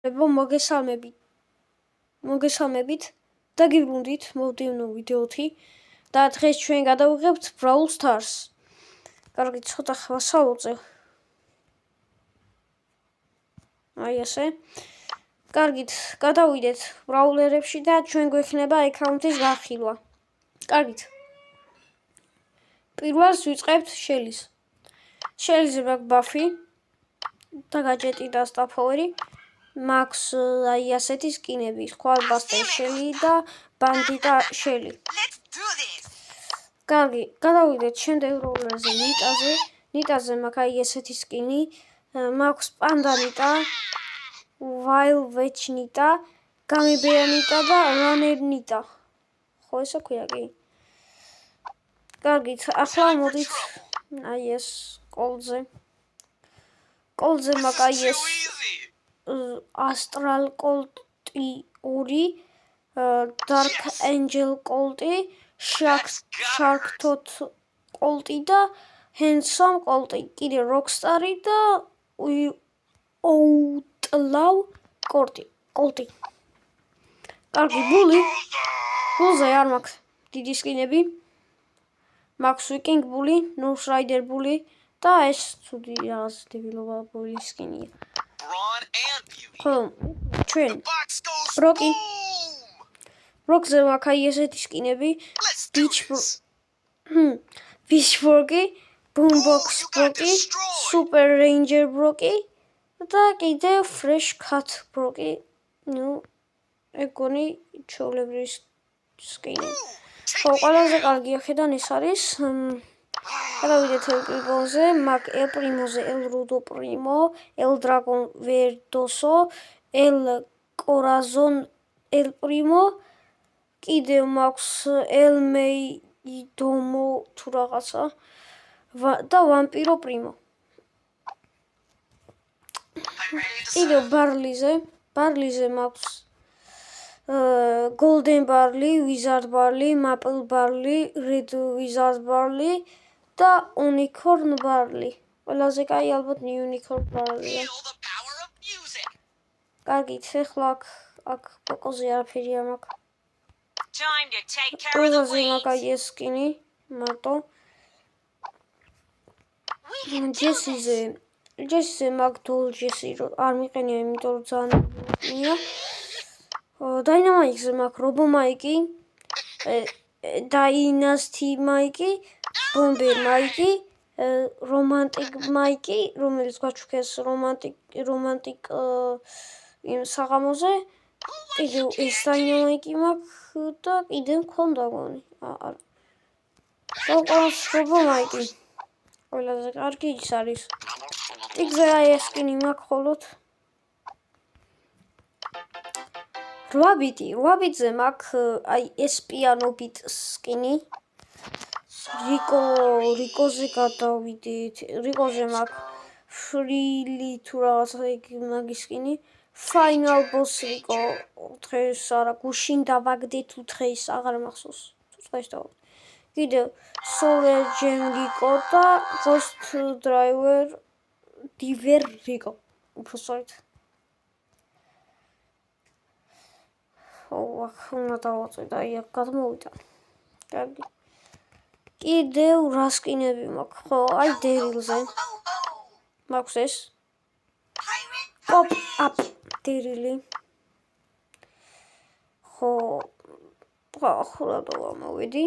მოგესალმებით და გიბრუნდით მოვდივნო ვიდეოთი და დღეს ჩვენ გადავიღებთ Brawl Stars. კარგი, ცოტა ხმასალოწე. აი ასე. კარგით, გადავიდეთ ბრაულერებში და ჩვენ გვექნება აკაუნტის განხილვა. კარგით. პირველს ვიწყებთ შელის. შელიზე მაქვს ბაფი და გაჯეტი და სტაფოვერი. მაქვს აი ასეთი სკინები, ხვალბასტერ შელი და ბანდიტა შელი. კარგი, გადავიდეთ შემდეგ ბრაულერზე ნიტაზე. ნიტაზე მაქვს აი ესეთი სკინი, მაქვს პანდა ნიტა, Velvet ნიტა, გამიბეა ნიტა და Runner ნიტა. ხო ესე ქვია კი? კარგით, ახლა მოდით აი ეს კოლზე. კოლზე მაქვს აი ეს Astral კოლტი 2, Dark Angel კოლტი, Shark Tot კოლტი და Handsome კოლტი, კიდე Rockstar-ი და Outlaw კოლტი. კარგი, ბულზე არ მაქვს დიდი სკინები. მაქვს Viking ბული, Nose Rider ბული და ეს ცუდი რაღაც დებილობა ბული სკინია. ხო, ჩვენ ბროკზე მაქვს აი ესეთი სკინები, Beach Broki, Boombox Broki, Super Ranger Broki და კიდე Fresh Cut Broki. ნუ ეგონი ჩვეულებრივი სკინი. ხო, ყველაზე კარგი ახედან ეს არის. გადავიდეთ El Primoზე, მაქვს El Primoზე El Rudo Primo, El Dragon Verdoso, El Corazon El Primo, კიდევ მაქვს El Meidomo თუ რაღაცა და Vampiro Primo. კიდევ ბარლიზე მაქვს Golden Barley, Wizard Barley, Maple Barley, Red Wizard Barley და Unicorn Barley. ყველაზე კაი ალბათ Unicorn Barley-ია. კარგით, ახლა აქ პოკოზე არაფერი არ მაქვს. ყველაზე მაქვს აი ეს სკინი, მარტო. ჯესიზე მაქვს Doll Jessie, არ მიყენია, იმიტომ რომ ძალიან მიყენია. Dynamite-ზე მაქვს Robo Mike, Dynasty Mike, Bomber Mike, Romantic Mike, რომელიც გვაჩუქეს რომანტიკ საღამოზე. კიდევ ეს Dynamite მაქვს და კიდევ მქონდა გონი. არა. Robo Mike. ყველაზე კარგი ის არის. ტიგზე აი ეს სკინი მაქვს ხოლოდ. რვაბიტზე მაქვს აი ეს პიანო ბიტ სკინი. რიკოზე გადავიდეთ. რიკოზე მაქვს ფრილი თუ რაღაცა მაგის სკინი. Final Boss რიკო დღეს არა გუშინ დავაგდე თუ დღეს აღარ მახსოვს. თუ დღეს დავაგდე. კიდევ Solar Gem რიკო და Ghost Diver რიკო. უფრო სწორედ. უნდა დავაწვიდე, აი აქ გადმოვიდა. კარგი. კიდევ რა სკინები მაქვს? ხო, აი დერილზე. მაქვს ეს. Pop Up დერილი. ხო, ახლა დავამოვიდი.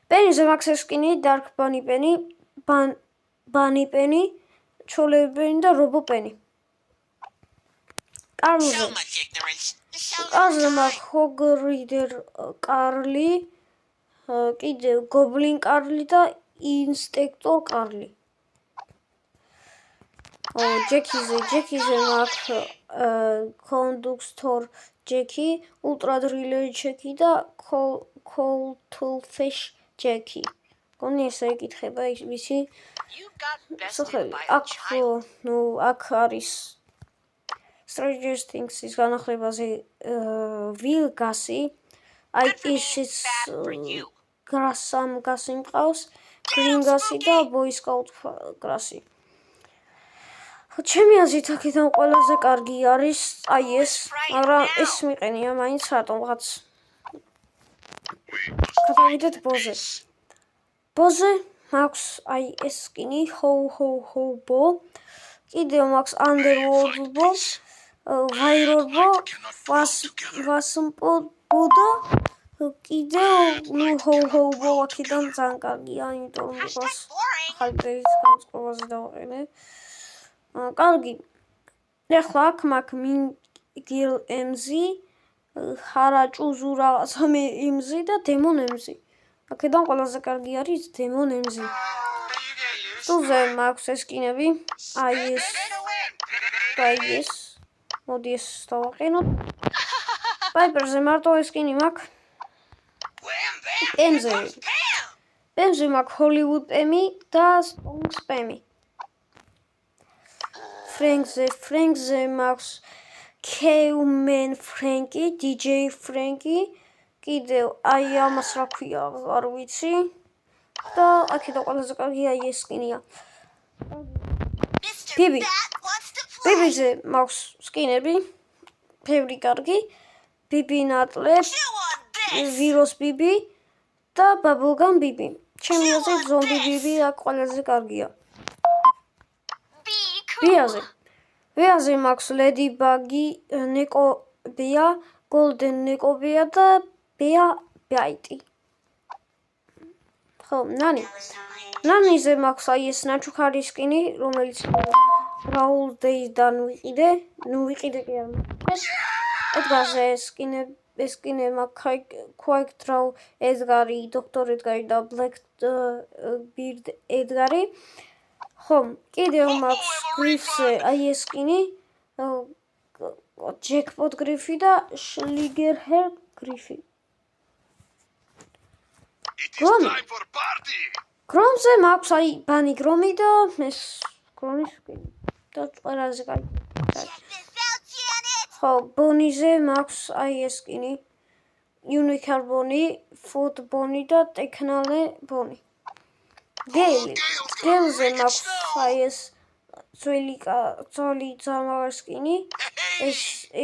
პენიზე მაქვს ეს სკინი, Dark Bunny Penny, Bunny Penny, ჩოლები პენი და რობო პენი. კარლზე მაქვს Hog Rider კარლი, კიდევ Goblin კარლი და Inspector კარლი. ჯეკიზე მაქვს Conductor ჯეკი, Ultra Driller ჯეკი და Coldfish ჯეკი. გონი ესე ეკითხება ისი სახელი. აქ არის Stranger Things-ის განახლებაზე Will Gussie, აი ისიც Sam Gussie მყავს, Green Gussie და Boy Scout Gussie. ჩემი აზრით აქედან ყველაზე კარგი არის აი ეს, მაგრამ ეს მიყენია მაინც რატომღაც. გადავიდეთ ბოზე. ბოზე მაქვს აი ეს სკინი, ჰოუ-ჰოუ-ჰოუ-ბო. კიდევ მაქვს Underworld-ბო, Vairobo, Vasimpo Buda, კიდევ ჰოუ-ჰოუ-ბო აქედან ძალიან კარგია, იმიტომ რომ მას ხალხის განწყობაზე დავაყენე. კარგი. ეხლა აქ მაქვს Mingil MZ, Harajuzu რაღაცა MZ და Demon MZ. აქედან ყველაზე კარგი არის Demon MZ. სულზე მაქვს ეს სკინები, აი ეს და ეს. მოდი ეს დავაყენოთ. Piperზე მარტო ეს სკინი მაქვს. Pemზე მაქვს Hollywood Pemmy და Stonks Pemmy. Frankზე მაქვს K-Man Frankie, DJ Frankie. კიდევ აი ამას რა ქვია, არ ვიცი. და აქედან ყველაზე კარგი აი ეს სკინია. ბიბიზე მაქვს სკინები. ბევრი კარგი. ბიბი ნატლე, ვიროს ბიბი და ბაბულგან ბიბი. ჩემი აზრით ზომბი ბიბი აქ ყველაზე კარგია. ბეაზე მაქვს ლედი ბაგი, ნეკო ბეა, გოლდენ ნეკო ბეა და ბეა ბაიტი. ხო, ნანიზე მაქვს აი ეს ნაჩუქარი სკინი, რომელიც რაულ დეისდან ვიყიდე, ვიყიდე კი არ მაქვს. ედგარზე სკინე მაქვს Quick Draw ედგარი, დოქტორ ედგარი და Black Beard ედგარი. ხო, კიდევ მაქვს გრიფზე აი ეს სკინი, Jackpot გრიფი და Schligerherr გრიფი. გრომზე მაქვს აი ბანი გრომი და ეს გრომის სკინი. და ყველაზე კარგი. ხო, ბონიზე მაქვს აი ეს სკინი, Unicorn ბონი, Food ბონი და ტექნალე ბონი. გელზე მაქვს აი ეს ძველი ძალიან სკინი,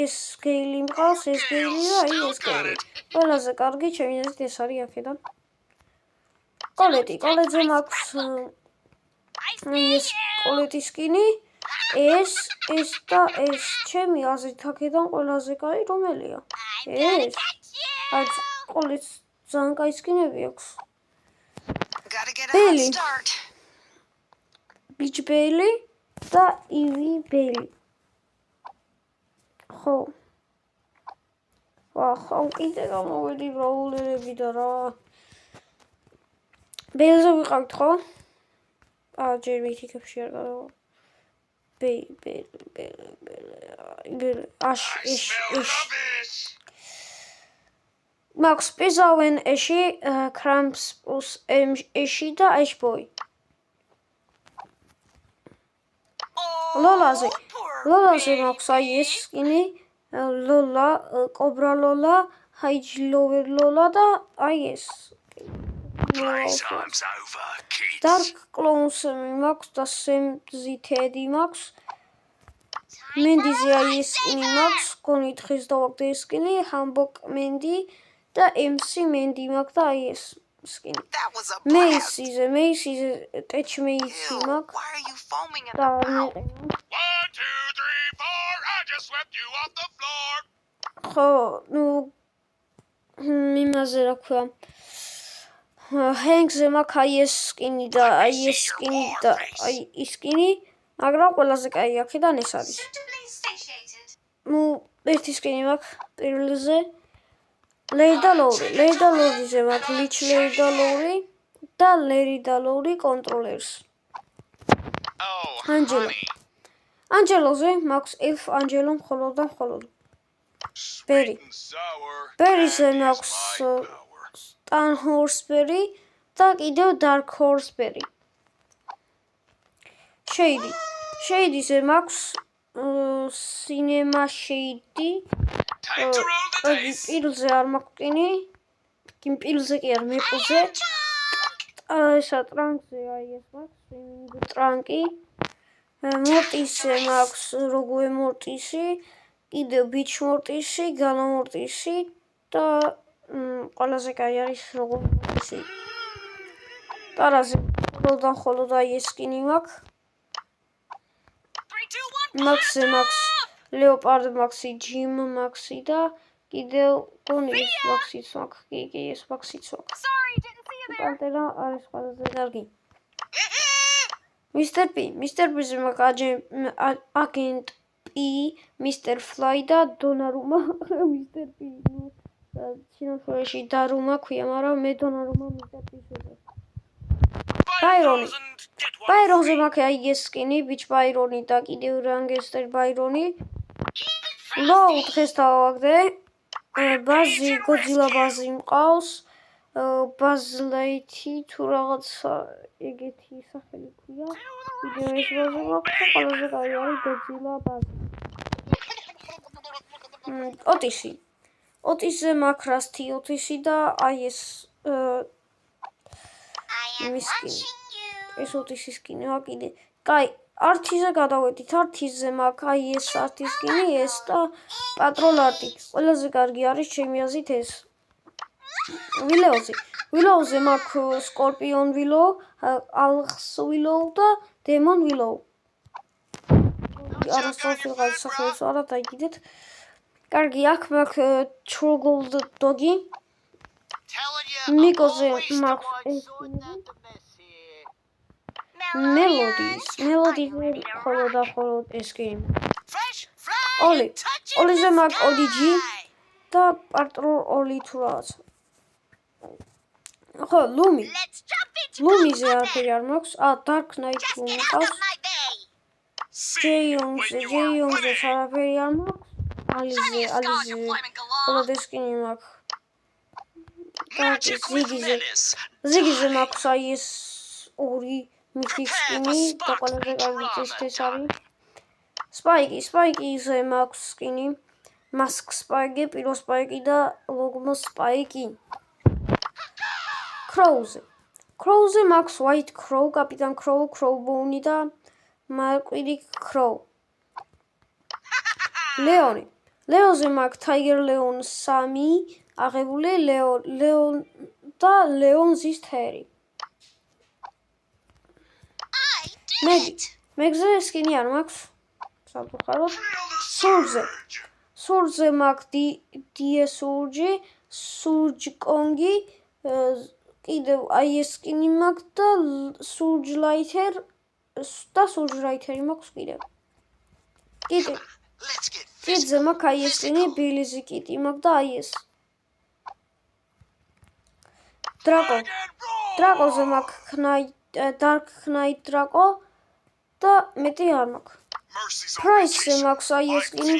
ეს გეილი მყავს, ეს გეილი და აი ეს გეილი. ყველაზე კარგი ჩემი აზრით ეს არის აქედან. კოლეტზე მაქვს ეს კოლეტის სკინი, ეს და ეს. ჩემი აზრით აქედან ყველაზე კაი რომელია? ეს. აი კოლეტს ძალიან კაი სკინები აქვს. ბელი, ბიჩ ბელი და ივი ბელი. ხო. ხო, კიდე გამოვედი რაულერები და რა. ბელზე ვიყავით, ხო? ჯერ მითიკებში არ გადავა. ბელი, მაქვს პიზავენ ეში, კრამპუს ეში და ეშბოი. ლოლაზე მაქვს აი ეს სკინი, ლოლა, კობრა ლოლა, ჰაიჯლოვერ ლოლა და აი ეს. Dark Clones მაქვს და Samzy Teddy მაქვს. მენდიზე აი ეს სკინი მაქვს, გონი დღეს დავაგდე ეს სკინი, Hamburg Mendy და MC Mendy მაქვს და აი ეს skin. Macy's touch Macy maak. 1, 2, 3, 4. I just swept you off the floor. ხო, ну მიმაზე რა ქვია. Hanks-ზე მაქვს აი ეს skin-ი და აი ეს skin-ი და აი ის skin-ი, მაგრამ ყველაზე კაი აქედან ეს არის. ну ერთი skin-ი მაქვს პირველზე. Lady Lowry-ზე მაქვს Lich Lady Lowry და Larry Lowry controllers. Angelo-ზე მაქვს Elf Angelo მხოლოდ და მხოლოდ. Berry-ზე მაქვს Stan Horseberry და კიდევ Dark Horseberry. Shady-ზე მაქვს Cinema Shady. Pilze არ მაქვს კინი. Pilze კი არ მეპილზე. ესა ტრანკზე აი ეს მაქვს Trunky. მორტისზე მაქვს როგუე მორტისი, კიდევ ბიჩ მორტისი, განა მორტისი და ყველაზე კაი არის როგუე მორტისი. ტარაზე ხოლოდ აი ეს სკინი მაქვს. მაქსზე მაქვს ლეოპარდ მაქსი, ჯიმ მაქსი და კიდევ გონი მაქსიც მაქვს. კი, ეს მაქსიც მაქვს. პანტერა არის ყველაზე კარგი. მისტერ პიზე მაქვს აგენტ პი, მისტერ ფლაი და დონარუმა. მისტერ პი, ჩინაშუაში დარუმა ქვია, მაგრამ მე დონარუმა მისტერ პის ვეძებ. ბაირონზე მაქვს აი ეს სკინი, ბიჩ ბაირონი და კიდევ რანგესტერ ბაირონი. ლოუ დღეს დავაგდე. ბაზი, გოძილა ბაზი მყავს. ბაზლეითი თუ რაღაცა ეგეთი სახელი ქვია. კიდევ ეს ბაზი მაქვს და ყველაზე კაი არის გოძილა ბაზი. ოტისზე მაქვს რასთი ოტისი და აი ეს მის სკინი. ეს ოტისის სკინია კიდე. კაი, ართიზე გადავედით. ართისზე მაქვს აი ეს ართის სკინი, ეს და პატროლ არტი. ყველაზე კარგი არის ჩემი აზრით ეს. ვილოუზე მაქვს სკორპიონ ვილოუ, ალხს ვილოუ და დემონ ვილოუ. არასდროს ვიღაც სახელს არა დაიგიდეთ. კარგი, აქ მაქვს ჩროგოლდ დოგი. მიკოზე მაქვს ეს მელოდი ხოლოდ ეს სკინი. ოლიზე მაქვს ოდიჯი და პატროლ ოლი თუ რაღაცა. ხო, ლუმიზე არაფერი არ მაქვს. დარკ ნაით ლუმი ყავს. ჯეიონგზე არაფერი არ მაქვს. ალიზე ხოლოდ ეს სკინი მაქვს. ზიგიზე მაქვს აი ეს ორი მითიკ სკინი და ყველაზე კარგი ეს არის. სპაიკიზე მაქვს სკინი. მასკ სპაიკი, პირო სპაიკი და ლოგმო სპაიკი. ქროუზე მაქვს white crow, კაპიტან ქროუ, ქროუბოუნი და მარკვირი ქროუ. ლეოზე მაქვს ტაიგერ ლეონ 3 აღებული, ლეონ და ლეონზის თერი. მეგზე სკინი არ მაქვს. სამწუხაროდ. სურჯზე მაქვს დიე სურჯი, სურჯ კონგი, კიდევ აი ეს სკინი მაქვს და სურჯ ლაითერ და სურჯ რაითერი მაქვს კიდევ. კიდზე მაქვს აი ეს სკინი, ბილიზი კიტი მაქვს და აი ეს. დრაკოზე მაქვს დარკ ნაით დრაკო და მეტი არ მაქვს. პრაისზე მაქვს აი ეს სკინი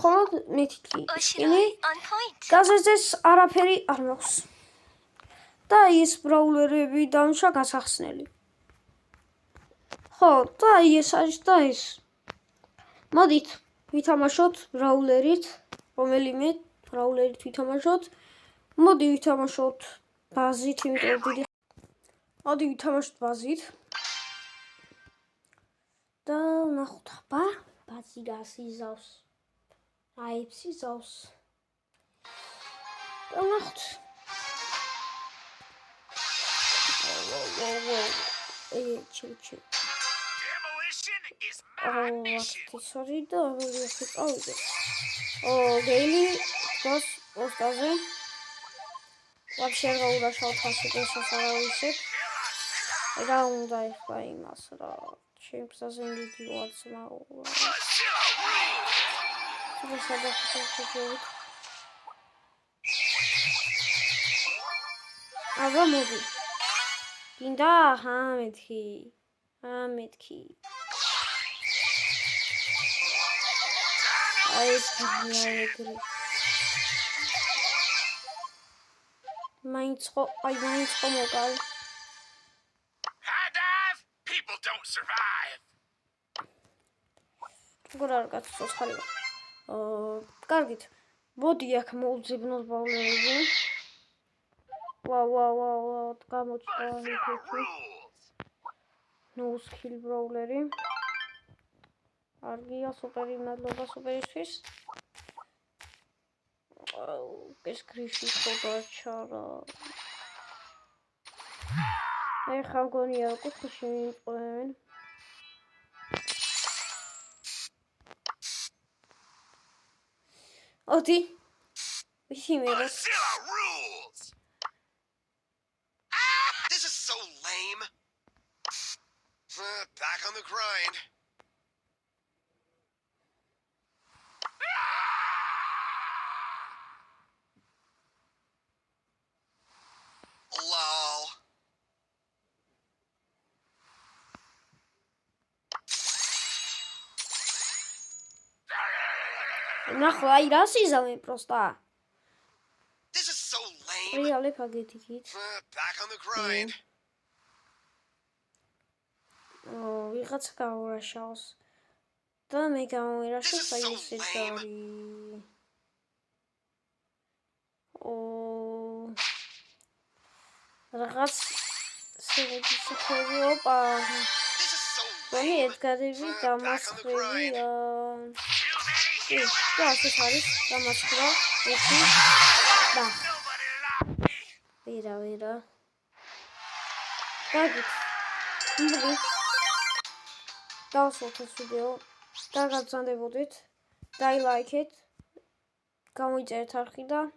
ხოლოდ მეთითი სკინი. გაზეზეს არაფერი არ მაქვს. და ეს ბრაულერები დამშა გასახსნელი. ხო, და ეს არის და ეს. მოდით ვითამაშოთ ბრაულერით, რომელიმე ბრაულერით ვითამაშოთ. მოდი ვითამაშოთ ბაზით, იმიტომ დიდი. მოდი ვითამაშოთ ბაზით. და ნახოთ აბა, ბაზი გასიზავს. აიფს იზავს. და ნახოთ. ჩი. sorry და ეს წავიდე. გეილი გას პოსტაზე. ვაფშე არ გაურაშავთ ხასიათს არავისეთ. რა უნდა ეხლა იმას რა. ჩემსაზე მიდი ვარც მაულა. აბა მოდი. გინდა ამეთქი. აი ეს გიაგრი. მაინც მოკალ. People don't survive. გორარ კაცოს ხალხი. კარგით. მოდი აქ მოვძებნოს ბაულერები. ვა, გამოჩნდა ისეთი. No skill brawleri. კარგია, სუპერი, მადლობა სუპერისთვის. ეს გრიფი ხო გაჩარა. ეხლა მგონია კუთხეში მიყვნენ. ოდი ვისი მერე Mozilla rules! This is so lame. Back on the grind. Lol. ნახო, აი რას იზამენ პროსტა. This is so lame. რეალე ფაგეთიქით. Back on the grind. ვიღაც გაურაშავს. და მე გამოვირაშე This is so საინსტიტუტი. რაღაც სერვიში ხები ოპა. This is so ვანი lame. ედგარები დამასხვრებია. და ასე არის დამასხვრა. ერთი. და. ვირა. დაგით. მგლი. დავსვათ ეს ვიდეო. და გაგზავნებოდეთ. დაილაიქეთ. გამოიწერეთ არხი და